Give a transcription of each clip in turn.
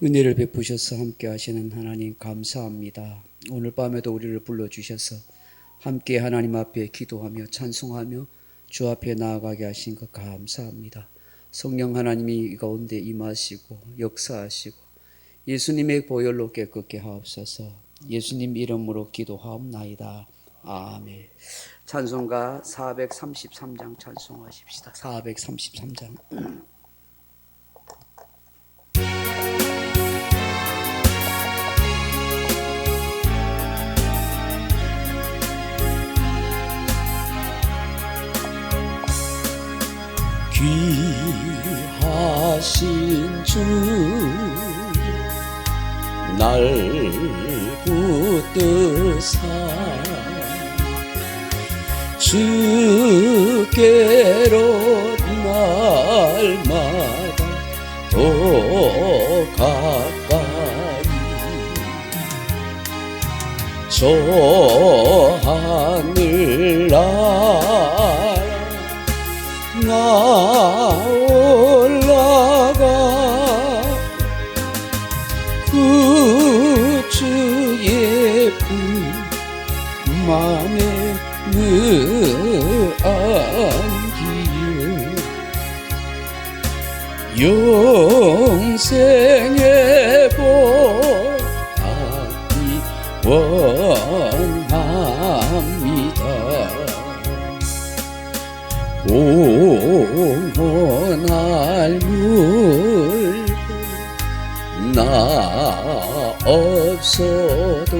은혜를 베푸셔서 함께 하시는 하나님 감사합니다. 오늘 밤에도 우리를 불러주셔서 함께 하나님 앞에 기도하며 찬송하며 주 앞에 나아가게 하신 것 감사합니다. 성령 하나님이 이 가운데 임하시고 역사하시고 예수님의 보혈로 깨끗게 하옵소서. 예수님 이름으로 기도하옵나이다. 아멘. 찬송가 433장 찬송하십시다. 433장. 귀하신 주 날 붙드사 주께로 날마다 더 가까이 저 하늘나라 나 올라가 그 주의 품만에 안기에 영생의 보답이 원합니다. 공헌할 물고 나 없어도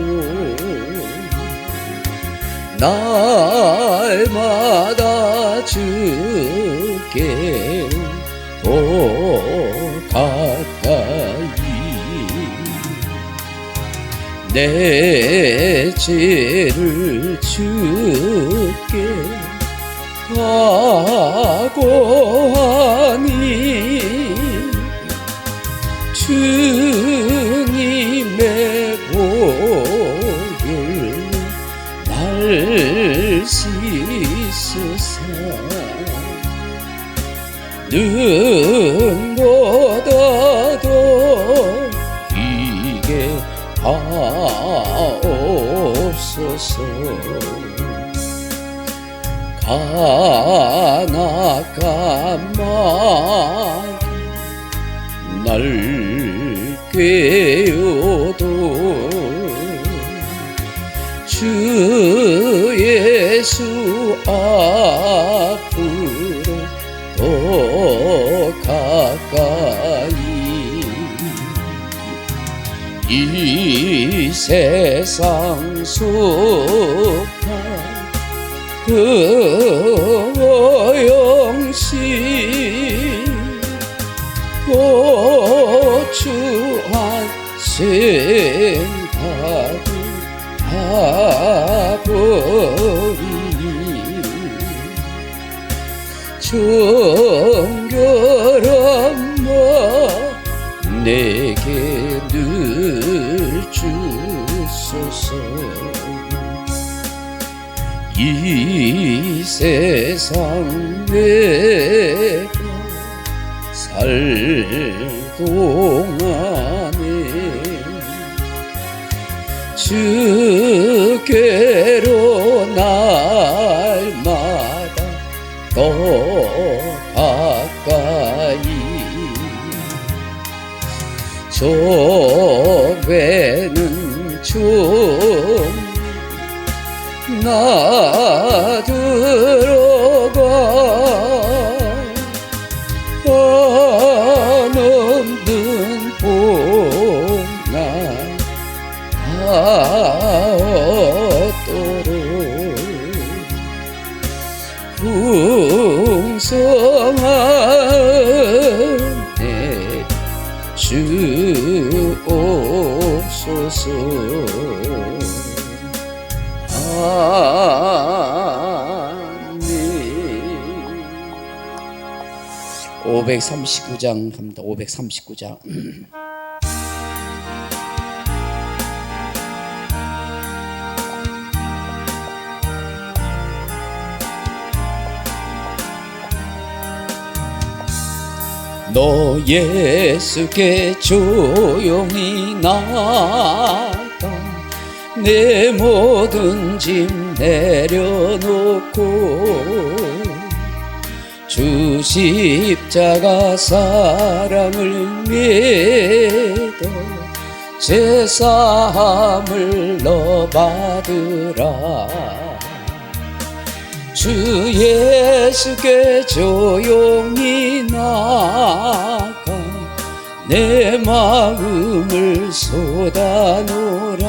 날마다 주께로 더 가까이 내 죄를 주께 각오하니 주님의 보혈 날 씻으사 눈보다도 이게 하옵소서. 가나까마귀 날 꿰어도 주 예수 앞으로 더 가까이 이 세상 속한 그 오용시 고추한 생각을 다 버리니 정결한 마 내게 늘 주소서. 이 세상 내가 살 동안에 주께로 날마다 더 가까이 조배는 좀 나 들어가 넘든 봄나 닿도록 풍성한 내 주옵소서. 아멘. 539장 갑니다. 539장. 너 예수께 조용히 나가 내 모든 짐 내려놓고 주 십자가 사랑을 믿어 제사함을 너 받으라. 주 예수께 조용히 나가 내 마음을 쏟아놓으라.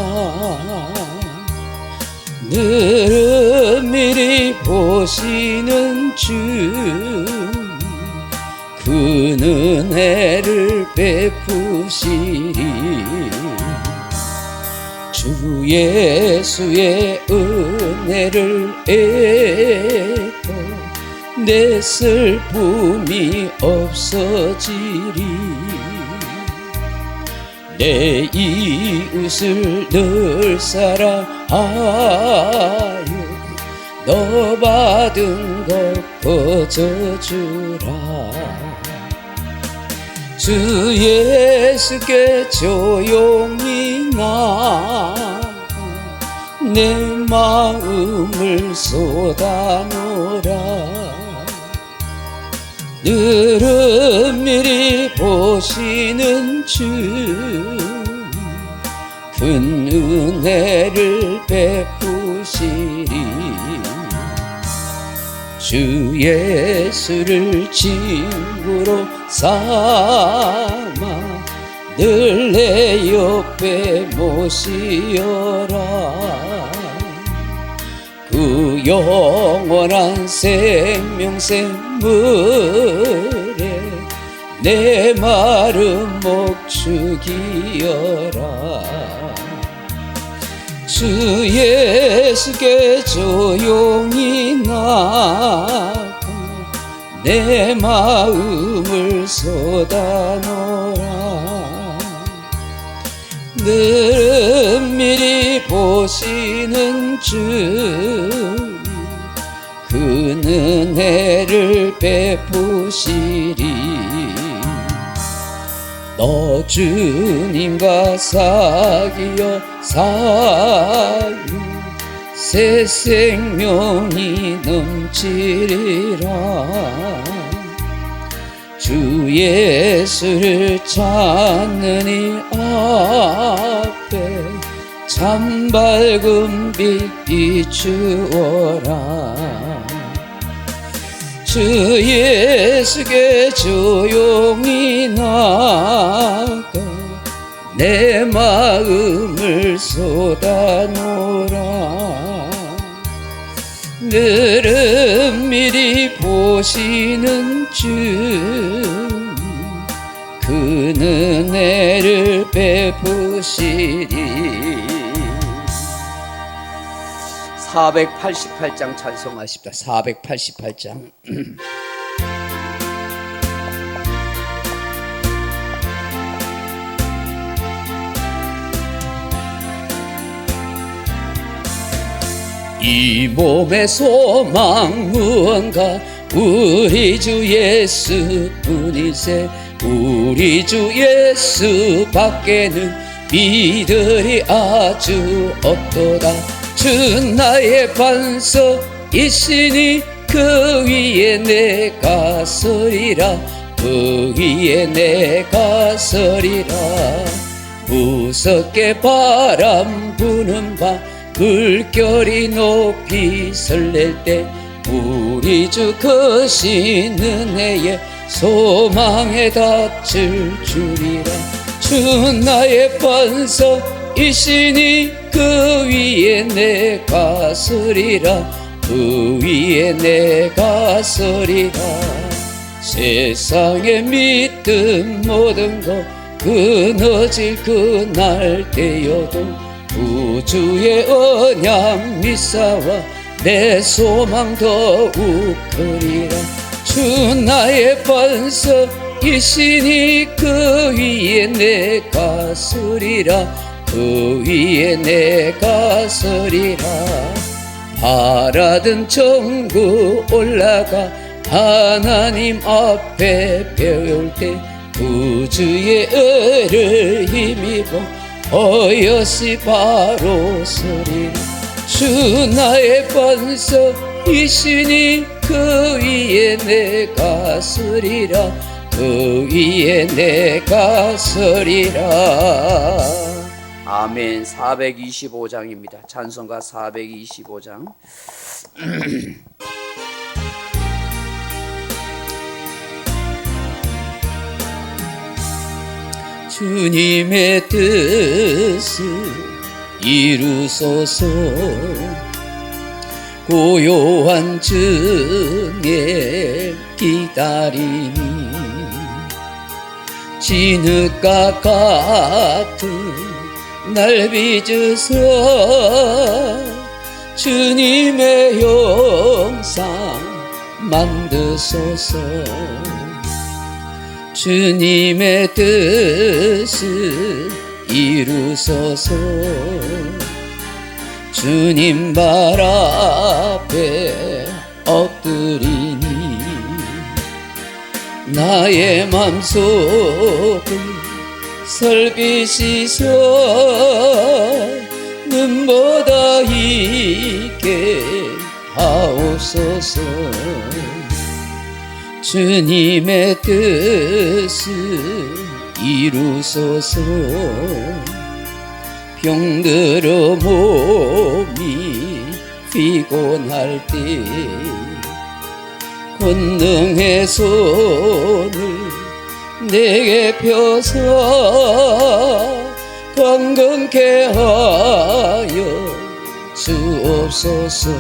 늘 미리 보시는 주 그 은혜를 베푸시리. 주 예수의 은혜를 애도 내 슬픔이 없어지리. 내 이웃을 늘 사랑하여 너 받은 것 거저주라. 주 예수께 조용히 나가 내 마음을 쏟아놓으라. 늘 미리 보시는 주 큰 은혜를 베푸시리. 주 예수를 친구로 삼아 늘 내 옆에 모시어라. 그 영원한 생명샘물에 내 마른 목 죽이어라. 주 예수께 조용히 나가 내 마음을 쏟아놓으라. 늘 미리 보시는 주 그 은혜를 베푸시리. 너 주님과 사귀어 살면 새 생명이 넘치리라. 주 예수를 찾는 이 앞에 참 밝은 빛 비추어라. 주 예수께 조용히 나가 내 마음을 쏟아놓으라. 늘 미리 보시는 주 그 은혜를 베푸시리. 488장 찬송하십니다. 488장. 이 몸의 소망 무언가 우리 주 예수뿐이세. 우리 주 예수 밖에는 이들이 아주 없도다. 주 나의 반석이시니 그 위에 내가 서리라. 그 위에 내가 서리라. 무섭게 바람 부는 밤 물결이 높이 설렐 때 우리 주 크신 은혜에 소망에 닿을 줄이라. 주 나의 반석이시니 그 위에 내가 서리라. 그 위에 내가 서리라. 세상의 믿음 모든 것 끊어질 그날 때여도 우주의 언약 미사와 내 소망 더욱 크리라. 주 나의 반석이시니 그 위에 내가 서리라. 그 위에 내가 서리라. 바라던 천국 올라가 하나님 앞에 배울 때 구주의 은혜를 힘입어 어여시 바로 서리라. 주 나의 반석이시니 그 위에 내가 서리라. 그 위에 내가 서리라. 아멘. 425장입니다. 찬송가 425장. 주님의 뜻을 이루소서. 고요한 주님 기다리니 진흙과 같은 날 빚으서 주님의 형상 만드소서. 주님의 뜻을 이루소서. 주님 발 앞에 엎드리니 나의 맘속을 설비시소. 눈보다 있게 하옵소서. 주님의 뜻을 이루소서. 병들어 몸이 피곤할 때 권능의 손을 내게 펴서 건강케 하여 주옵소서.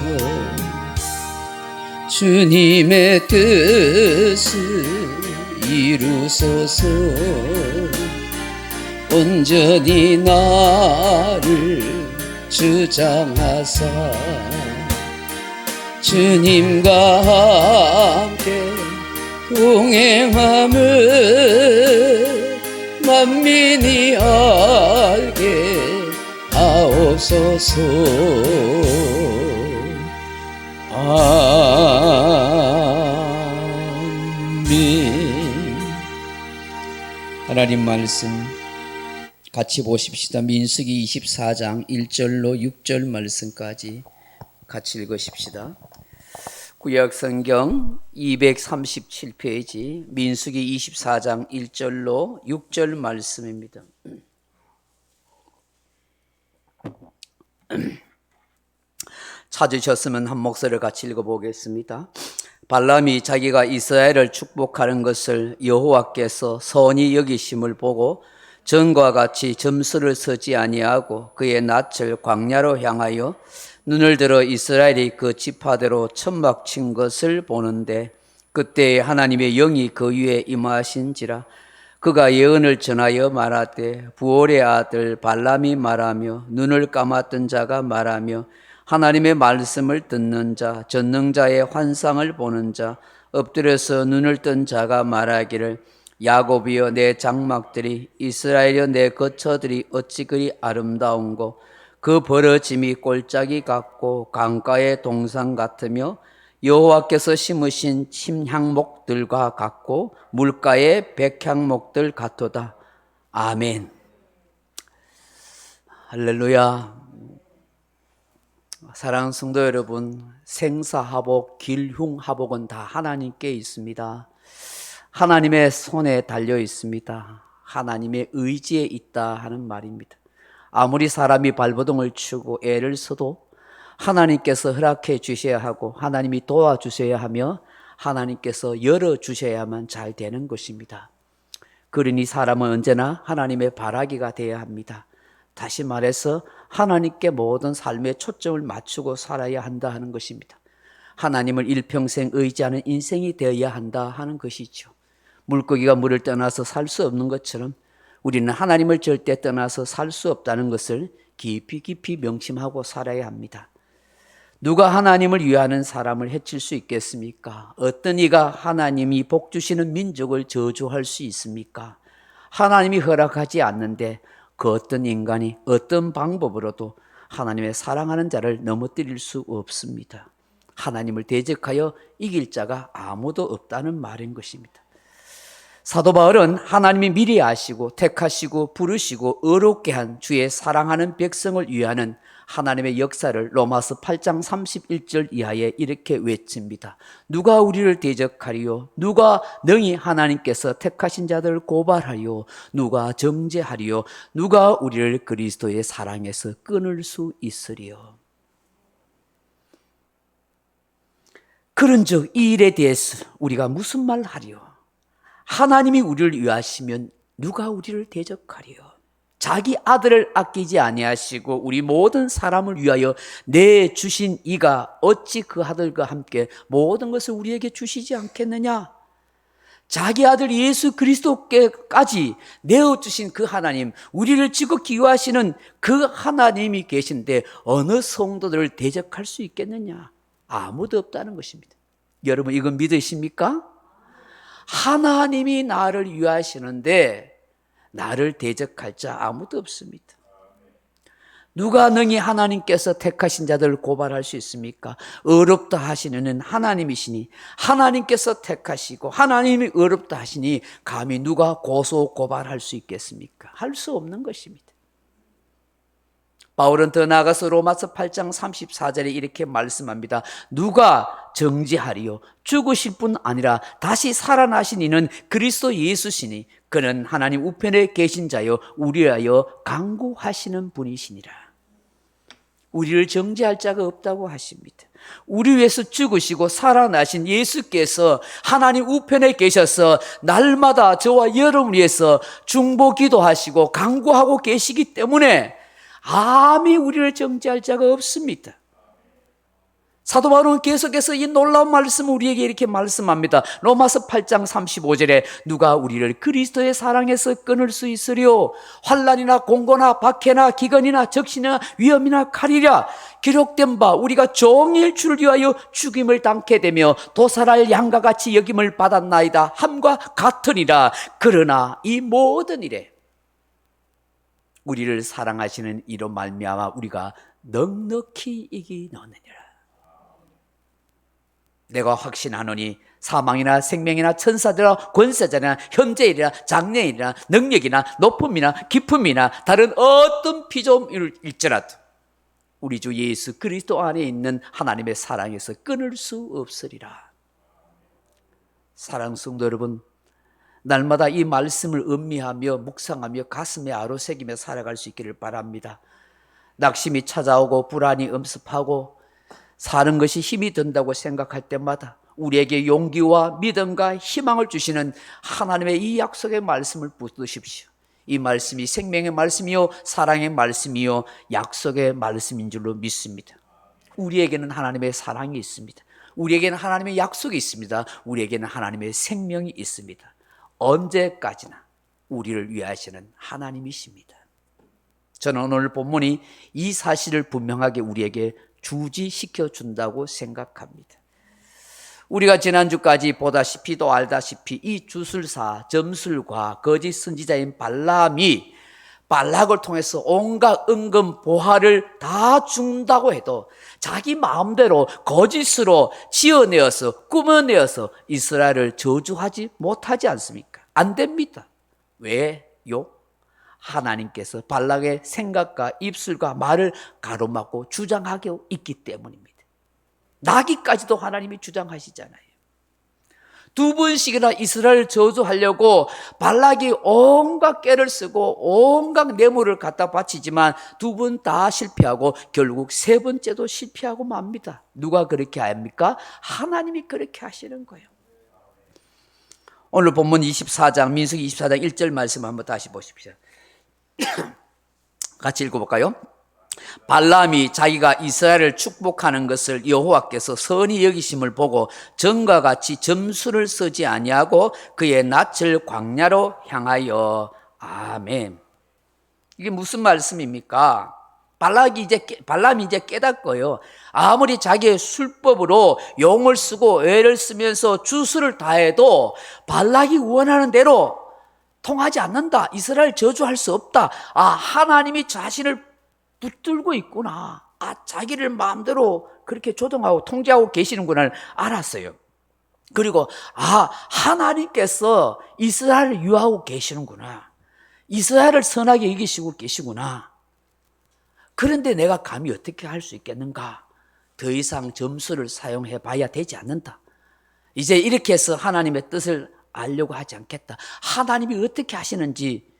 주님의 뜻을 이루소서. 온전히 나를 주장하사 주님과 함께 동행함을 만민이 알게 하옵소서. 아멘. 하나님 말씀 같이 보십시다. 민수기 24장 1절로 6절 말씀까지 같이 읽으십시다. 구약성경 237페이지 민수기 24장 1절로 6절 말씀입니다. 찾으셨으면 한 목소리를 같이 읽어보겠습니다. 발람이 자기가 이스라엘을 축복하는 것을 여호와께서 선히 여기심을 보고 전과 같이 점수를 서지 아니하고 그의 낯을 광야로 향하여 눈을 들어 이스라엘이 그 지파대로 천막 친 것을 보는데 그때 하나님의 영이 그 위에 임하신지라. 그가 예언을 전하여 말하되 부올의 아들 발람이 말하며 눈을 감았던 자가 말하며 하나님의 말씀을 듣는 자 전능자의 환상을 보는 자 엎드려서 눈을 뜬 자가 말하기를 야곱이여 내 장막들이 이스라엘이여 내 거처들이 어찌 그리 아름다운고 그 벌어짐이 골짜기 같고 강가의 동산 같으며 여호와께서 심으신 침향목들과 같고 물가의 백향목들 같도다. 아멘. 할렐루야. 사랑하는 성도 여러분, 생사하복, 길흉하복은 다 하나님께 있습니다. 하나님의 손에 달려 있습니다. 하나님의 의지에 있다 하는 말입니다. 아무리 사람이 발버둥을 치고 애를 써도 하나님께서 허락해 주셔야 하고 하나님이 도와주셔야 하며 하나님께서 열어주셔야만 잘 되는 것입니다. 그러니 사람은 언제나 하나님의 바라기가 되어야 합니다. 다시 말해서 하나님께 모든 삶의 초점을 맞추고 살아야 한다 하는 것입니다. 하나님을 일평생 의지하는 인생이 되어야 한다 하는 것이죠. 물고기가 물을 떠나서 살 수 없는 것처럼 우리는 하나님을 절대 떠나서 살 수 없다는 것을 깊이 명심하고 살아야 합니다. 누가 하나님을 위하는 사람을 해칠 수 있겠습니까? 어떤 이가 하나님이 복 주시는 민족을 저주할 수 있습니까? 하나님이 허락하지 않는데 그 어떤 인간이 어떤 방법으로도 하나님의 사랑하는 자를 넘어뜨릴 수 없습니다. 하나님을 대적하여 이길 자가 아무도 없다는 말인 것입니다. 사도 바울은 하나님이 미리 아시고 택하시고 부르시고 의롭게 한 주의 사랑하는 백성을 위하는 하나님의 역사를 로마서 8장 31절 이하에 이렇게 외칩니다. 누가 우리를 대적하리요? 누가 능히 하나님께서 택하신 자들을 고발하리요? 누가 정죄하리요? 누가 우리를 그리스도의 사랑에서 끊을 수 있으리요? 그런즉 이 일에 대해서 우리가 무슨 말 하리요? 하나님이 우리를 위하시면 누가 우리를 대적하리요? 자기 아들을 아끼지 아니하시고 우리 모든 사람을 위하여 내주신 이가 어찌 그 아들과 함께 모든 것을 우리에게 주시지 않겠느냐? 자기 아들 예수 그리스도께까지 내어주신 그 하나님, 우리를 지극히 기호하시는 그 하나님이 계신데 어느 성도들을 대적할 수 있겠느냐? 아무도 없다는 것입니다. 여러분 이건 믿으십니까? 하나님이 나를 위하시는데 나를 대적할 자 아무도 없습니다. 누가 능히 하나님께서 택하신 자들을 고발할 수 있습니까? 의롭다 하시는 하나님이시니 하나님께서 택하시고 하나님이 의롭다 하시니 감히 누가 고소 고발할 수 있겠습니까? 할 수 없는 것입니다. 바울은 더 나아가서 로마서 8장 34절에 이렇게 말씀합니다. 누가 정죄하리요? 죽으실 뿐 아니라 다시 살아나신 이는 그리스도 예수시니 그는 하나님 우편에 계신 자요 우리하여 간구하시는 분이시니라. 우리를 정죄할 자가 없다고 하십니다. 우리 위해서 죽으시고 살아나신 예수께서 하나님 우편에 계셔서 날마다 저와 여러분 위해서 중보 기도하시고 간구하고 계시기 때문에 감히 우리를 정죄할 자가 없습니다. 사도 바울은 계속해서 이 놀라운 말씀을 우리에게 이렇게 말씀합니다. 로마서 8장 35절에 누가 우리를 그리스도의 사랑에서 끊을 수 있으리요? 환난이나 공고나 박해나 기근이나 적신이나 위험이나 칼이라 기록된 바 우리가 종일 주를 위하여 죽임을 당케 되며 도살할 양과 같이 여김을 받았나이다 함과 같으니라. 그러나 이 모든 일에 우리를 사랑하시는 이로 말미암아 우리가 넉넉히 이기느니라. 내가 확신하노니 사망이나 생명이나 천사들이나 권세자나 현재일이나 장래일이나 능력이나 높음이나 깊음이나 다른 어떤 피조물일지라도 우리 주 예수 그리스도 안에 있는 하나님의 사랑에서 끊을 수 없으리라. 사랑하는 성도 여러분, 날마다 이 말씀을 음미하며 묵상하며 가슴에 아로새기며 살아갈 수 있기를 바랍니다. 낙심이 찾아오고 불안이 엄습하고 사는 것이 힘이 든다고 생각할 때마다 우리에게 용기와 믿음과 희망을 주시는 하나님의 이 약속의 말씀을 붙드십시오. 이 말씀이 생명의 말씀이요 사랑의 말씀이요 약속의 말씀인 줄로 믿습니다. 우리에게는 하나님의 사랑이 있습니다. 우리에게는 하나님의 약속이 있습니다. 우리에게는 하나님의 생명이 있습니다. 언제까지나 우리를 위하시는 하나님이십니다. 저는 오늘 본문이 이 사실을 분명하게 우리에게 주지시켜 준다고 생각합니다. 우리가 지난주까지 보다시피 또 알다시피 이 주술사 점술과 거짓 선지자인 발람이 발락을 통해서 온갖 은금 보화를 다 준다고 해도 자기 마음대로 거짓으로 지어내어서 꾸며내어서 이스라엘을 저주하지 못하지 않습니까? 안 됩니다. 왜요? 하나님께서 발락의 생각과 입술과 말을 가로막고 주장하고 있기 때문입니다. 나기까지도 하나님이 주장하시잖아요. 2번씩이나 이스라엘을 저주하려고 발락이 온갖 깨를 쓰고 온갖 뇌물을 갖다 바치지만 2번 다 실패하고 결국 3번째도 실패하고 맙니다. 누가 그렇게 합니까? 하나님이 그렇게 하시는 거예요. 오늘 본문 24장 민수기 24장 1절 말씀 한번 다시 보십시오. 같이 읽어볼까요? 발람이 자기가 이스라엘을 축복하는 것을 여호와께서 선히 여기심을 보고 전과 같이 점수를 쓰지 아니하고 그의 낯을 광야로 향하여. 아멘. 이게 무슨 말씀입니까? 발람이 이제 깨닫고요. 아무리 자기의 술법으로 용을 쓰고 애를 쓰면서 주술을 다해도 발락이 원하는 대로 통하지 않는다. 이스라엘 저주할 수 없다. 아, 하나님이 자신을 붙들고 있구나. 자기를 마음대로 그렇게 조종하고 통제하고 계시는구나 알았어요. 그리고 하나님께서 이스라엘을 유하고 계시는구나. 이스라엘을 선하게 여기시고 계시구나. 그런데 내가 감히 어떻게 할 수 있겠는가? 더 이상 점수를 사용해 봐야 되지 않는다. 이제 이렇게 해서 하나님의 뜻을 알려고 하지 않겠다. 하나님이 어떻게 하시는지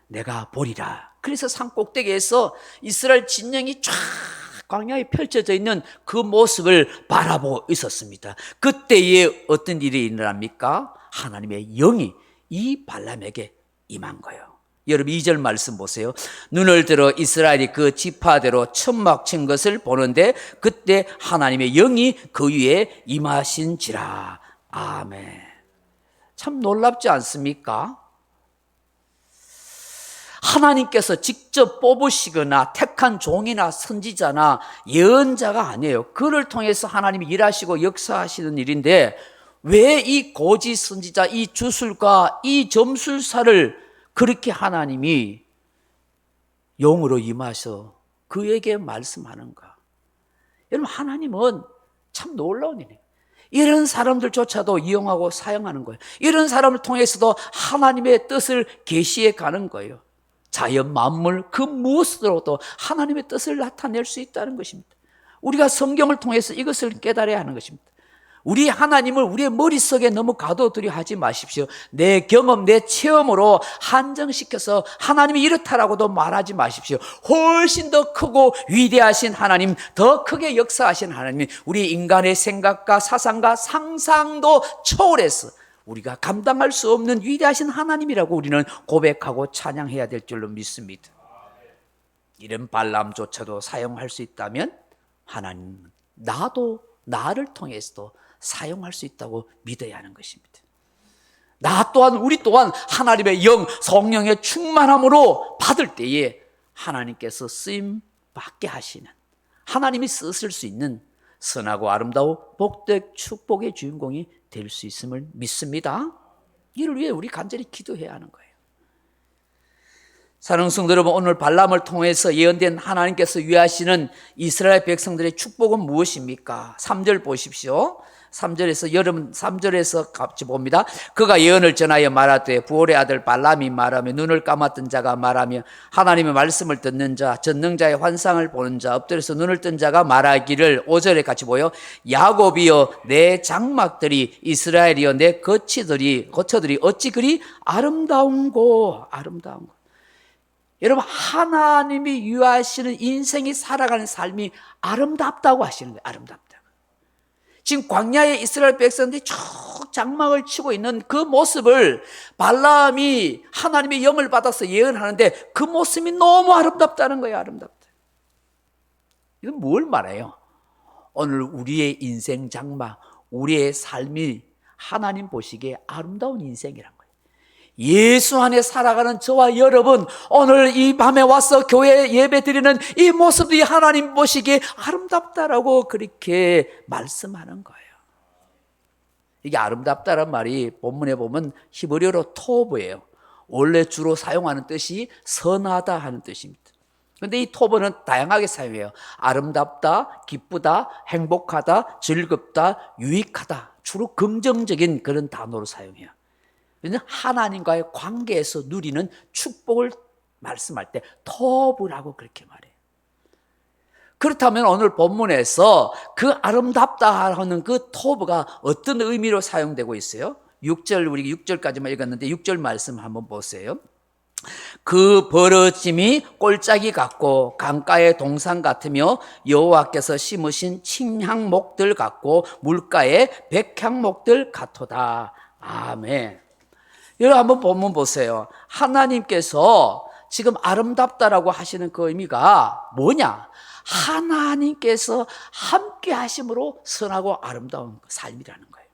내가 보리라. 그래서 산 꼭대기에서 이스라엘 진영이 쫙 광야에 펼쳐져 있는 그 모습을 바라보고 있었습니다. 그때에 어떤 일이 일어납니까? 하나님의 영이 이 발람에게 임한 거예요. 여러분 2절 말씀 보세요. 눈을 들어 이스라엘이 그 지파대로 천막 친 것을 보는데 그때 하나님의 영이 그 위에 임하신지라. 아멘. 참 놀랍지 않습니까? 하나님께서 직접 뽑으시거나 택한 종이나 선지자나 예언자가 아니에요. 그를 통해서 하나님이 일하시고 역사하시는 일인데 왜 이 고지 선지자, 이 주술가, 이 점술사를 그렇게 하나님이 영으로 임하셔 그에게 말씀하는가? 여러분 하나님은 참 놀라운 일이에요. 이런 사람들조차도 이용하고 사용하는 거예요. 이런 사람을 통해서도 하나님의 뜻을 계시해 가는 거예요. 자연 만물 그 무엇으로도 하나님의 뜻을 나타낼 수 있다는 것입니다. 우리가 성경을 통해서 이것을 깨달아야 하는 것입니다. 우리 하나님을 우리의 머릿속에 너무 가둬두려 하지 마십시오. 내 경험, 내 체험으로 한정시켜서 하나님이 이렇다라고도 말하지 마십시오. 훨씬 더 크고 위대하신 하나님, 더 크게 역사하신 하나님, 우리 인간의 생각과 사상과 상상도 초월해서 우리가 감당할 수 없는 위대하신 하나님이라고 우리는 고백하고 찬양해야 될 줄로 믿습니다. 이런 발람조차도 사용할 수 있다면 하나님은 나를 통해서도 사용할 수 있다고 믿어야 하는 것입니다. 나 또한 우리 또한 하나님의 영, 성령의 충만함으로 받을 때에 하나님께서 쓰임 받게 하시는 하나님이 쓰실 수 있는 선하고 아름다워 복된 축복의 주인공이 될 수 있음을 믿습니다. 이를 위해 우리 간절히 기도해야 하는 거예요. 사랑하는 성도 여러분, 오늘 발람을 통해서 예언된 하나님께서 위하시는 이스라엘 백성들의 축복은 무엇입니까? 3절 보십시오. 3절에서 여러분 3절에서 같이 봅니다. 그가 예언을 전하여 말하되 부올의 아들 발람이 말하며 눈을 감았던 자가 말하며 하나님의 말씀을 듣는 자 전능자의 환상을 보는 자 엎드려서 눈을 뜬 자가 말하기를 5절에 같이 보여 야곱이여 내 장막들이 이스라엘이여 내 거처들이 어찌 그리 아름다운고. 여러분 하나님이 유하시는 인생이 살아가는 삶이 아름답다고 하시는 거예요. 아름답다. 지금 광야에 이스라엘 백성들이 쭉 장막을 치고 있는 그 모습을 발람이 하나님의 영을 받아서 예언하는데 그 모습이 너무 아름답다는 거예요. 아름답다. 이건 뭘 말해요? 오늘 우리의 인생 장막, 우리의 삶이 하나님 보시기에 아름다운 인생이란 거예요. 예수 안에 살아가는 저와 여러분, 오늘 이 밤에 와서 교회 예배 드리는 이 모습이 하나님 보시기에 아름답다라고 그렇게 말씀하는 거예요. 이게 아름답다란 말이 본문에 보면 히브리어로 토브예요. 원래 주로 사용하는 뜻이 선하다 하는 뜻입니다. 그런데 이 토브는 다양하게 사용해요. 아름답다, 기쁘다, 행복하다, 즐겁다, 유익하다. 주로 긍정적인 그런 단어로 사용해요. 하나님과의 관계에서 누리는 축복을 말씀할 때 토브라고 그렇게 말해요. 그렇다면 오늘 본문에서 그 아름답다 하는 그 토브가 어떤 의미로 사용되고 있어요? 6절, 우리 6절까지만 읽었는데 6절 말씀 한번 보세요. 그 벌어짐이 꼴짝이 같고 강가의 동산 같으며 여호와께서 심으신 칭향목들 같고 물가의 백향목들 같도다. 아멘. 여러분 한번 본문 보세요. 하나님께서 지금 아름답다라고 하시는 그 의미가 뭐냐? 하나님께서 함께 하심으로 선하고 아름다운 삶이라는 거예요.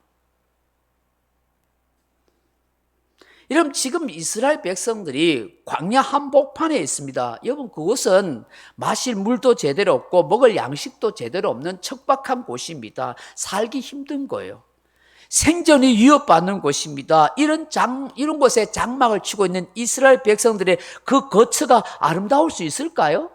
여러분 지금 이스라엘 백성들이 광야 한복판에 있습니다. 여러분 그곳은 마실 물도 제대로 없고 먹을 양식도 제대로 없는 척박한 곳입니다. 살기 힘든 거예요. 생존이 위협받는 곳입니다. 이런 곳에 장막을 치고 있는 이스라엘 백성들의 그 거처가 아름다울 수 있을까요?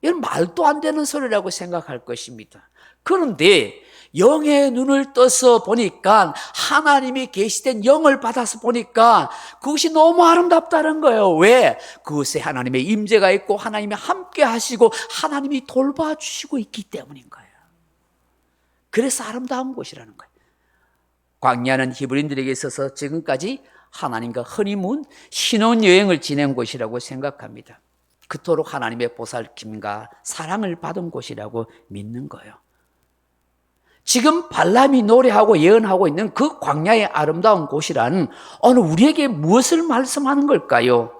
이건 말도 안 되는 소리라고 생각할 것입니다. 그런데 영의 눈을 떠서 보니까 하나님이 계시된 영을 받아서 보니까 그것이 너무 아름답다는 거예요. 왜? 그것에 하나님의 임재가 있고 하나님이 함께 하시고 하나님이 돌봐주시고 있기 때문인 거예요. 그래서 아름다운 곳이라는 거예요. 광야는 히브리인들에게 있어서 지금까지 하나님과 허니문 신혼여행을 지낸 곳이라고 생각합니다. 그토록 하나님의 보살핌과 사랑을 받은 곳이라고 믿는 거예요. 지금 발람이 노래하고 예언하고 있는 그 광야의 아름다운 곳이란 오늘 우리에게 무엇을 말씀하는 걸까요?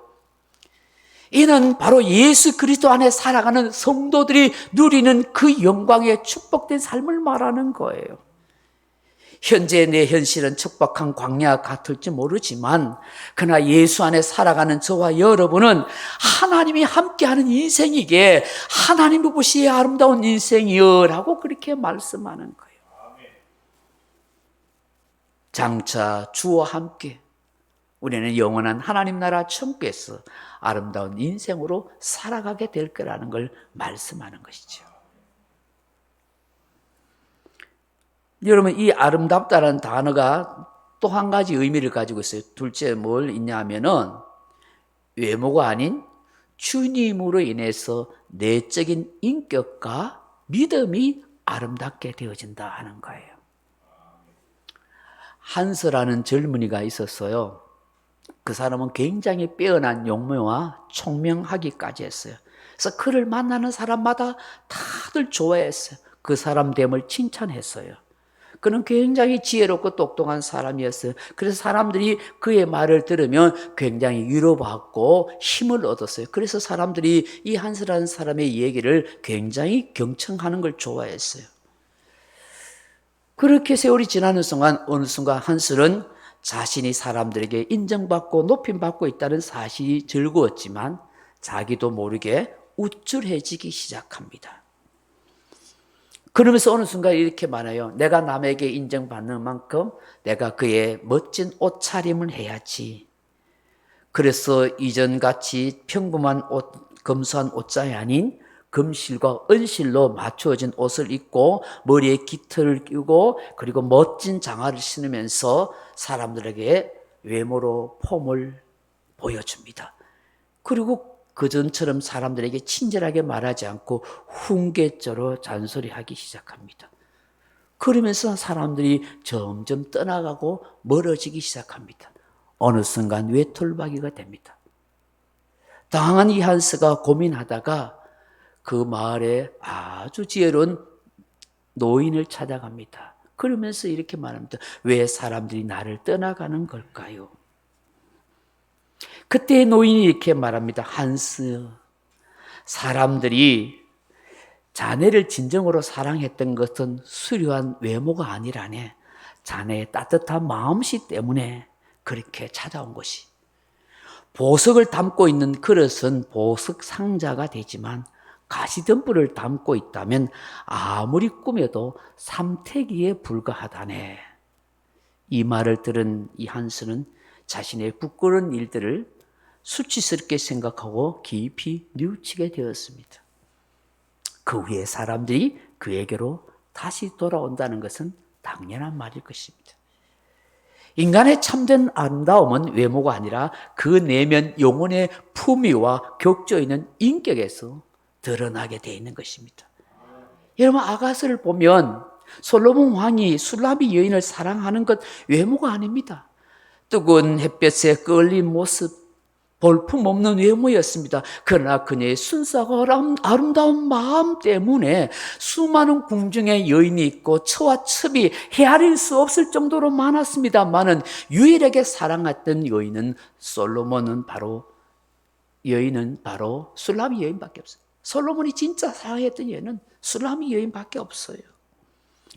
이는 바로 예수 그리스도 안에 살아가는 성도들이 누리는 그 영광의 축복된 삶을 말하는 거예요. 현재 내 현실은 척박한 광야 같을지 모르지만 그러나 예수 안에 살아가는 저와 여러분은 하나님이 함께하는 인생이기에 하나님 보시기에 아름다운 인생이여 라고 그렇게 말씀하는 거예요. 장차 주와 함께 우리는 영원한 하나님 나라 천국에서 아름다운 인생으로 살아가게 될 거라는 걸 말씀하는 것이죠. 여러분, 이 아름답다라는 단어가 또 한 가지 의미를 가지고 있어요. 둘째 뭘 있냐 하면은 외모가 아닌 주님으로 인해서 내적인 인격과 믿음이 아름답게 되어진다 하는 거예요. 한서라는 젊은이가 있었어요. 그 사람은 굉장히 빼어난 용모와 총명하기까지 했어요. 그래서 그를 만나는 사람마다 다들 좋아했어요. 그 사람 됨을 칭찬했어요. 그는 굉장히 지혜롭고 똑똑한 사람이었어요. 그래서 사람들이 그의 말을 들으면 굉장히 위로받고 힘을 얻었어요. 그래서 사람들이 이 한서라는 사람의 얘기를 굉장히 경청하는 걸 좋아했어요. 그렇게 세월이 지나는 순간 어느 순간 한설은 자신이 사람들에게 인정받고 높임받고 있다는 사실이 즐거웠지만 자기도 모르게 우쭐해지기 시작합니다. 그러면서 어느 순간 이렇게 말해요. 내가 남에게 인정받는 만큼 내가 그의 멋진 옷차림을 해야지. 그래서 이전같이 평범한 옷, 검소한 옷장이 아닌 금실과 은실로 맞추어진 옷을 입고 머리에 깃털을 끼고 그리고 멋진 장화를 신으면서 사람들에게 외모로 폼을 보여줍니다. 그리고 그전처럼 사람들에게 친절하게 말하지 않고 훈계조로 잔소리하기 시작합니다. 그러면서 사람들이 점점 떠나가고 멀어지기 시작합니다. 어느 순간 외톨박이가 됩니다. 당한 이 한스가 고민하다가 그 마을에 아주 지혜로운 노인을 찾아갑니다. 그러면서 이렇게 말합니다. 왜 사람들이 나를 떠나가는 걸까요? 그때 노인이 이렇게 말합니다. 한스, 사람들이 자네를 진정으로 사랑했던 것은 수려한 외모가 아니라네. 자네의 따뜻한 마음씨 때문에 그렇게 찾아온 것이. 보석을 담고 있는 그릇은 보석 상자가 되지만 가시덤불을 담고 있다면 아무리 꾸며도 삼태기에 불과하다네. 이 말을 들은 이 한스는 자신의 부끄러운 일들을 수치스럽게 생각하고 깊이 뉘우치게 되었습니다. 그 후에 사람들이 그에게로 다시 돌아온다는 것은 당연한 말일 것입니다. 인간의 참된 아름다움은 외모가 아니라 그 내면 영혼의 품위와 격조 있는 인격에서 드러나게 되어 있는 것입니다. 여러분, 아가스를 보면 솔로몬 왕이 술라미 여인을 사랑하는 것 외모가 아닙니다. 뜨거운 햇볕에 끌린 모습, 볼품없는 외모였습니다. 그러나 그녀의 순수하고 아름다운 마음 때문에 수많은 궁중에 여인이 있고 처와 첩이 헤아릴 수 없을 정도로 많았습니다만은 유일하게 사랑했던 여인은 여인은 바로 술라미 여인밖에 없어요. 솔로몬이 진짜 사랑했던 여인은 술라미 여인밖에 없어요.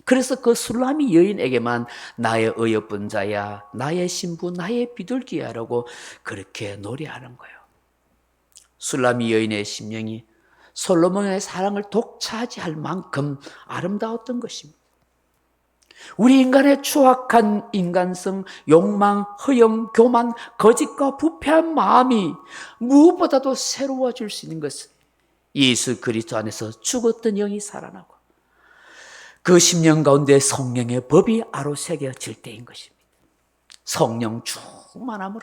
그래서 그 술라미 여인에게만 나의 어여쁜 자야, 나의 신부, 나의 비둘기야라고 그렇게 노래하는 거예요. 술라미 여인의 심령이 솔로몬의 사랑을 독차지할 만큼 아름다웠던 것입니다. 우리 인간의 추악한 인간성, 욕망, 허영, 교만, 거짓과 부패한 마음이 무엇보다도 새로워질 수 있는 것은 예수 그리스도 안에서 죽었던 영이 살아나고 그 심령 가운데 성령의 법이 아로새겨질 때인 것입니다. 성령 충만함으로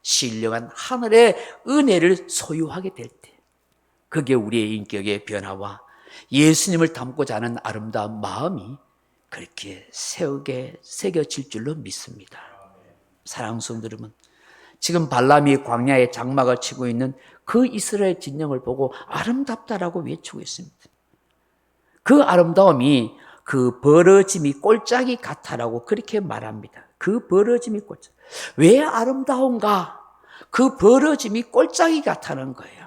신령한 하늘의 은혜를 소유하게 될 때, 그게 우리의 인격의 변화와 예수님을 닮고자 하는 아름다운 마음이 그렇게 새겨질 줄로 믿습니다. 사랑하는 성도 여러분, 지금 발람이 광야에 장막을 치고 있는 그 이스라엘 진영을 보고 아름답다라고 외치고 있습니다. 그 아름다움이 그 벌어짐이 꼴짝이 같아라고 그렇게 말합니다. 그 벌어짐이 꼴짝. 왜 아름다운가? 그 벌어짐이 꼴짝이 같다는 거예요.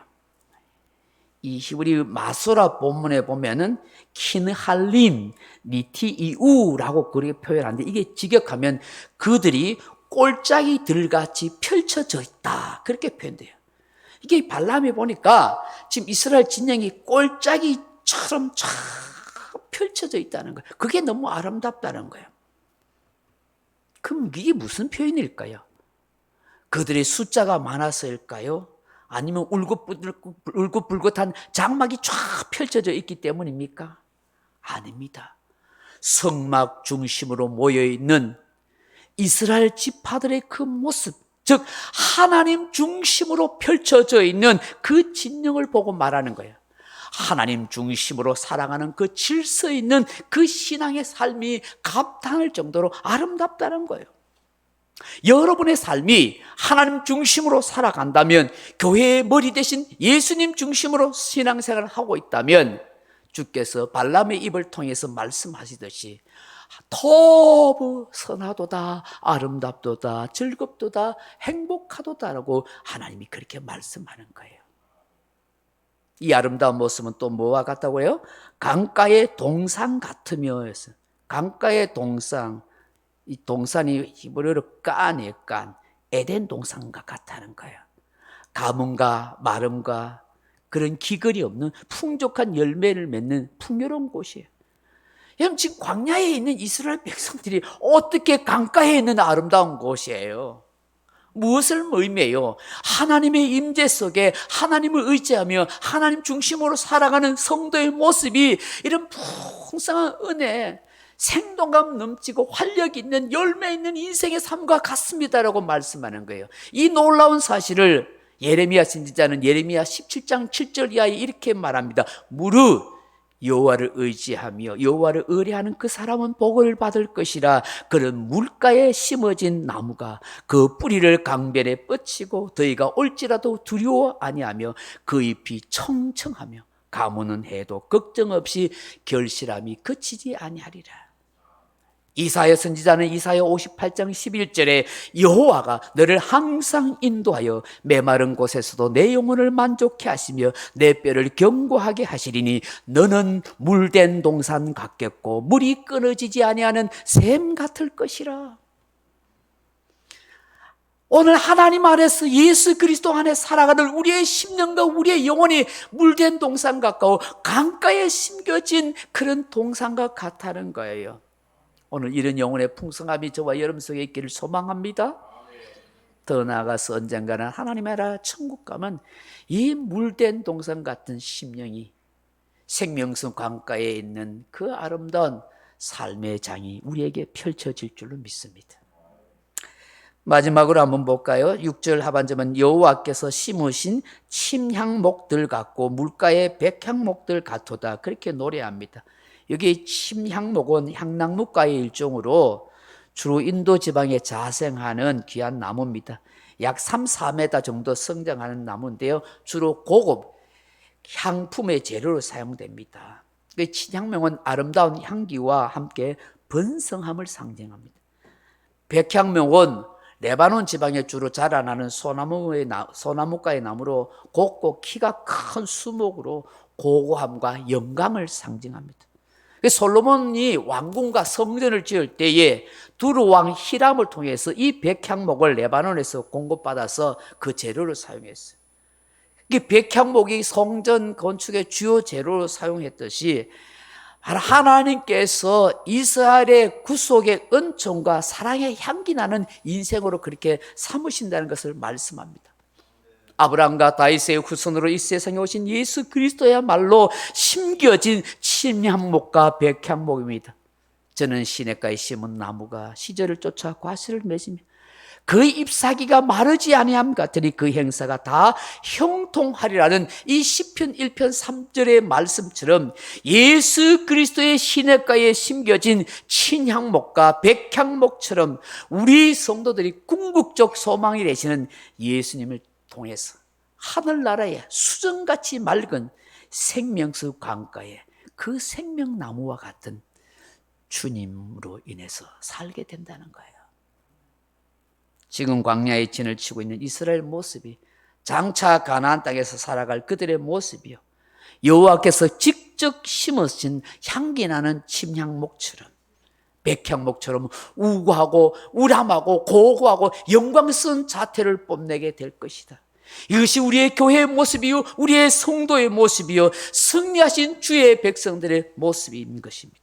이 히브리 마소라 본문에 보면은 킨할림 니티이우라고 그렇게 표현하는데, 이게 직역하면 그들이 꼴짝이 들같이 펼쳐져 있다, 그렇게 표현돼요. 이게 발람이 보니까 지금 이스라엘 진영이 꼴짝이처럼 쫙 펼쳐져 있다는 거예요. 그게 너무 아름답다는 거예요. 그럼 이게 무슨 표현일까요? 그들의 숫자가 많아서일까요? 아니면 울긋불긋한 장막이 쫙 펼쳐져 있기 때문입니까? 아닙니다. 성막 중심으로 모여있는 이스라엘 지파들의 그 모습, 즉 하나님 중심으로 펼쳐져 있는 그 진영을 보고 말하는 거예요. 하나님 중심으로 살아가는 그 질서 있는 그 신앙의 삶이 감탄할 정도로 아름답다는 거예요. 여러분의 삶이 하나님 중심으로 살아간다면, 교회의 머리 대신 예수님 중심으로 신앙생활을 하고 있다면, 주께서 발람의 입을 통해서 말씀하시듯이 더부 선하도다, 아름답도다, 즐겁도다, 행복하도다라고 하나님이 그렇게 말씀하는 거예요. 이 아름다운 모습은 또 뭐와 같다고요? 강가의 동산 같으며 해서, 강가의 동산, 이 동산이 히브리어로 깐이에요. 깐, 에덴 동산과 같다는 거예요. 가뭄과 마름과 그런 기근이 없는 풍족한 열매를 맺는 풍요로운 곳이에요. 여러분, 지금 광야에 있는 이스라엘 백성들이 어떻게 강가에 있는 아름다운 곳이에요? 무엇을 의미해요? 하나님의 임재 속에 하나님을 의지하며 하나님 중심으로 살아가는 성도의 모습이 이런 풍성한 은혜, 생동감 넘치고 활력 있는 열매 있는 인생의 삶과 같습니다라고 말씀하는 거예요. 이 놀라운 사실을 예레미야 선지자는 예레미야 17장 7절 이하에 이렇게 말합니다. 무릇 여호와를 의지하며 여호와를 의뢰하는 그 사람은 복을 받을 것이라. 그는 물가에 심어진 나무가 그 뿌리를 강변에 뻗치고 더위가 올지라도 두려워 아니하며 그 잎이 청청하며 가무는 해도 걱정 없이 결실함이 그치지 아니하리라. 이사야 선지자는 이사야 58장 11절에 여호와가 너를 항상 인도하여 메마른 곳에서도 내 영혼을 만족해 하시며 내 뼈를 견고하게 하시리니 너는 물된 동산 같겠고 물이 끊어지지 아니하는 샘 같을 것이라. 오늘 하나님 안에서 예수 그리스도 안에 살아가는 우리의 심령과 우리의 영혼이 물된 동산 같고 강가에 심겨진 그런 동산과 같다는 거예요. 오늘 이런 영혼의 풍성함이 저와 여러분 속에 있기를 소망합니다. 더 나아가서 언젠가는 하나님의 나라 천국 가면 이 물된 동산 같은 심령이 생명성 강가에 있는 그 아름다운 삶의 장이 우리에게 펼쳐질 줄로 믿습니다. 마지막으로 한번 볼까요? 6절 하반절은 여호와께서 심으신 침향목들 같고 물가의 백향목들 같도다, 그렇게 노래합니다. 여기 침향목은 향나무과의 일종으로 주로 인도 지방에 자생하는 귀한 나무입니다. 약 3, 4m 정도 성장하는 나무인데요, 주로 고급 향품의 재료로 사용됩니다. 침향목은 아름다운 향기와 함께 번성함을 상징합니다. 백향목은 레바논 지방에 주로 자라나는 소나무과의 나무로 곱고 키가 큰 수목으로 고고함과 영광을 상징합니다. 솔로몬이 왕궁과 성전을 지을 때에 두루왕 히람을 통해서 이 백향목을 레바논에서 공급받아서 그 재료를 사용했어요. 이 백향목이 성전 건축의 주요 재료로 사용했듯이 하나님께서 이스라엘의 구속의 은총과 사랑의 향기 나는 인생으로 그렇게 삼으신다는 것을 말씀합니다. 아브라함과 다윗의 후손으로 이 세상에 오신 예수 그리스도야말로 심겨진 침향목과 백향목입니다. 저는 시냇가에 심은 나무가 시절을 쫓아 과실을 맺으며 그 잎사귀가 마르지 아니함 같으니 그 행사가 다 형통하리라는 이 시편 1편 3절의 말씀처럼 예수 그리스도의 시냇가에 심겨진 친향목과 백향목처럼 우리 성도들이 궁극적 소망이 되시는 예수님을 통해서 하늘나라의 수정같이 맑은 생명수 강가에 그 생명나무와 같은 주님으로 인해서 살게 된다는 거예요. 지금 광야의 진을 치고 있는 이스라엘 모습이 장차 가나안 땅에서 살아갈 그들의 모습이요, 여호와께서 직접 심으신 향기나는 침향목처럼 백향목처럼 우고하고 우람하고 고고하고 영광스러운 자태를 뽐내게 될 것이다. 이것이 우리의 교회의 모습이요, 우리의 성도의 모습이요, 승리하신 주의 백성들의 모습인 것입니다.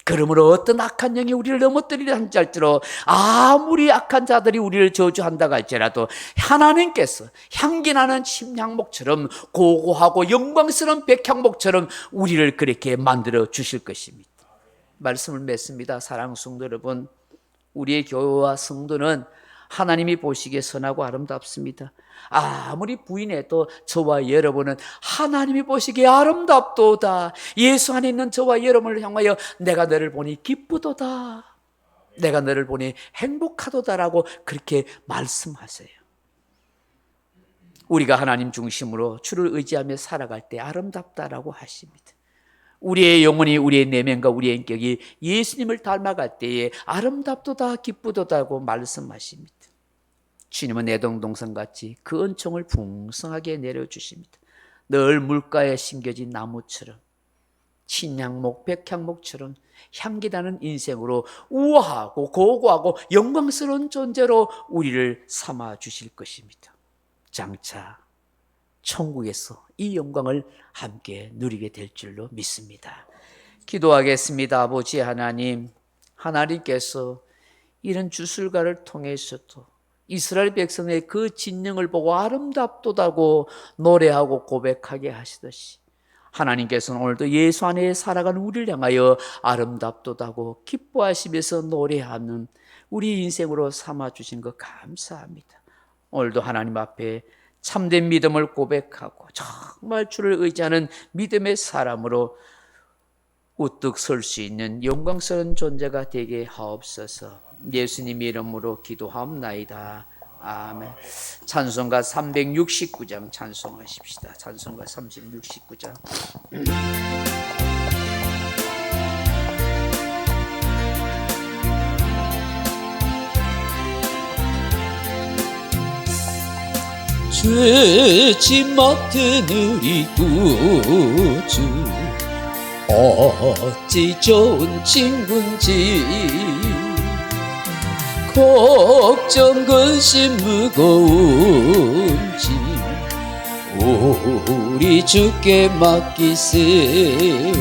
그러므로 어떤 악한 영이 우리를 넘어뜨리려 한지 할지라도, 아무리 악한 자들이 우리를 저주한다고 할지라도 하나님께서 향기나는 침향목처럼 고고하고 영광스러운 백향목처럼 우리를 그렇게 만들어 주실 것입니다. 말씀을 맺습니다. 사랑하는 성도 여러분, 우리의 교회와 성도는 하나님이 보시기에 선하고 아름답습니다. 아무리 부인해도 저와 여러분은 하나님이 보시기에 아름답도다. 예수 안에 있는 저와 여러분을 향하여 내가 너를 보니 기쁘도다, 내가 너를 보니 행복하도다라고 그렇게 말씀하세요. 우리가 하나님 중심으로 주를 의지하며 살아갈 때 아름답다라고 하십니다. 우리의 영혼이, 우리의 내면과 우리의 인격이 예수님을 닮아갈 때에 아름답도다 기쁘도다고 말씀하십니다. 주님은 애동동산같이 그 은총을 풍성하게 내려주십니다. 늘 물가에 심겨진 나무처럼, 친향목, 백향목처럼 향기나는 인생으로 우아하고 고고하고 영광스러운 존재로 우리를 삼아 주실 것입니다. 장차 천국에서 이 영광을 함께 누리게 될 줄로 믿습니다. 기도하겠습니다. 아버지 하나님, 하나님께서 이런 주술가를 통해서도 이스라엘 백성의 그 진영을 보고 아름답도다고 노래하고 고백하게 하시듯이 하나님께서는 오늘도 예수 안에 살아가는 우리를 향하여 아름답도다고 기뻐하시면서 노래하는 우리 인생으로 삼아주신 것 감사합니다. 오늘도 하나님 앞에 참된 믿음을 고백하고 정말 주를 의지하는 믿음의 사람으로 우뚝 설 수 있는 영광스러운 존재가 되게 하옵소서. 예수님 이름으로 기도하옵나이다. 아멘. 찬송가 369장 찬송하십시다. 찬송가 369장. 죄짐 맡은 우리 구주 어찌 좋은 친군지 걱정 근심 무거운지 우리 주께 맡기세.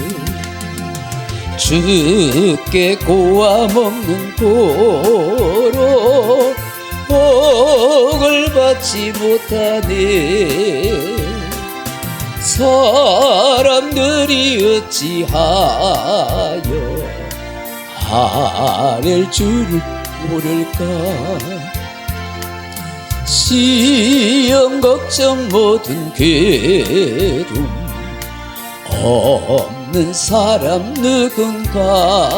주께 고아 먹는 고로 복을 받지 못하네. 사람들이 어찌하여 아랠 줄을 모를까. 시험 걱정 모든 괴로움 없는 사람 누군가.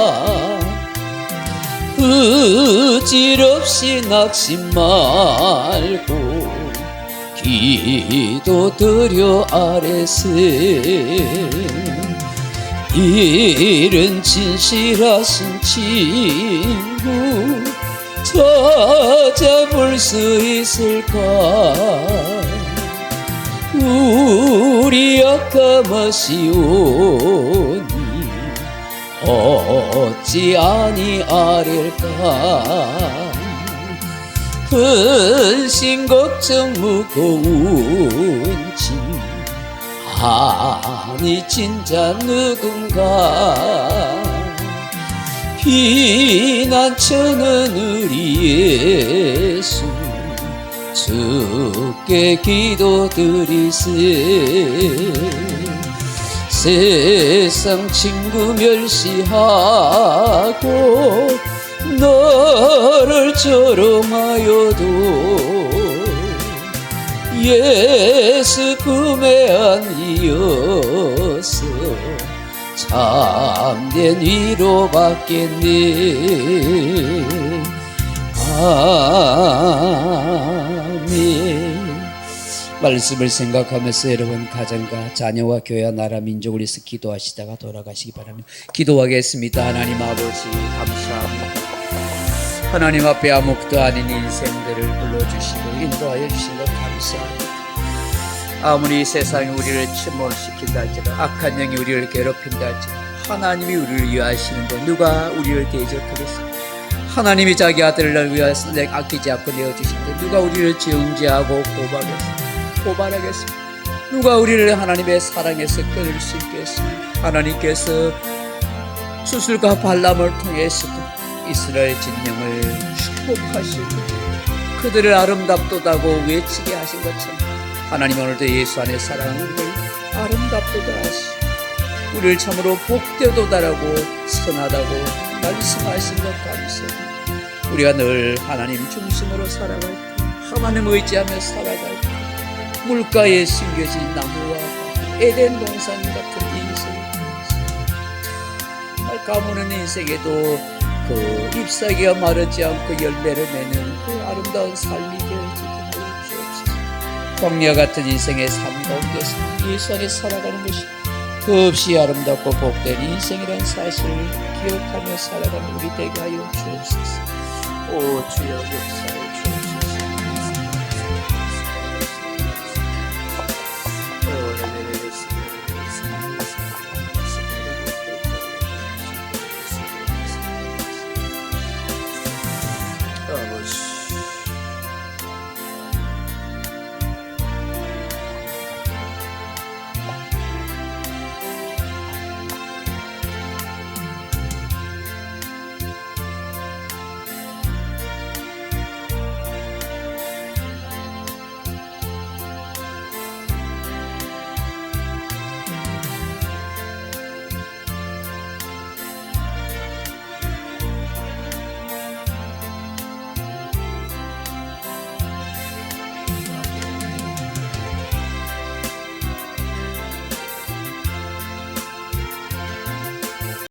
의질없이 낙심 말고 기도드려 아래세. 이른 진실하신 친구 찾아볼 수 있을까. 우리 약함하시오니 어찌 아니하릴까. 근심 걱정 무거운지 아니 진짜 누군가. 피난처는 우리 예수 주께 기도드리세. 세상 친구 멸시하고 너를 조롱하여도 예수 품에 안기어서 참된 위로 받겠네. 아멘. 말씀을 생각하면서 여러분 가정과 자녀와 교회와 나라 민족을 위해서 기도하시다가 돌아가시기 바랍니다. 기도하겠습니다. 하나님 아버지 감사합니다. 하나님 앞에 아무것도 아닌 인생들을 불러주시고 인도하여 주신 것 감사합니다. 아무리 세상이 우리를 침몰시킨다 할지라도 악한 영이 우리를 괴롭힌다 할지라도 하나님이 우리를 위하시는데 누가 우리를 대적하겠습니까? 하나님이 자기 아들을 위하여 아끼지 않고 내어주신데 누가 우리를 정죄하고 고발하겠습니까? 누가 우리를 하나님의 사랑에서 끊을 수 있겠습니까? 하나님께서 수술과 발람을 통해서도 이스라엘 진영을 축복하시고 그들을 아름답도다고 외치게 하신 것처럼 하나님 오늘도 예수 안에 사랑하는 우리를 아름답도다 하시고 우리를 참으로 복되도다라고 선하다고 말씀하신 것 감사합니다. 우리가 늘 하나님 중심으로 살아갈 때 하나님 의지하며 살아갈 때 물가에 심겨진 나무와 에덴 동산 같은 인생 가무는 인생에도 그 잎사귀가 마르지 않고 열매를 맺는 그 아름다운 삶이 되어지게 하여 주옵소서. 광야 같은 인생의 삶 가운데서 예수 안에 살아가는 것이 더없이 아름답고 복된 인생이라는 사실을 기억하며 살아가는 우리 되게 하여 주옵소서. 오 주여 역사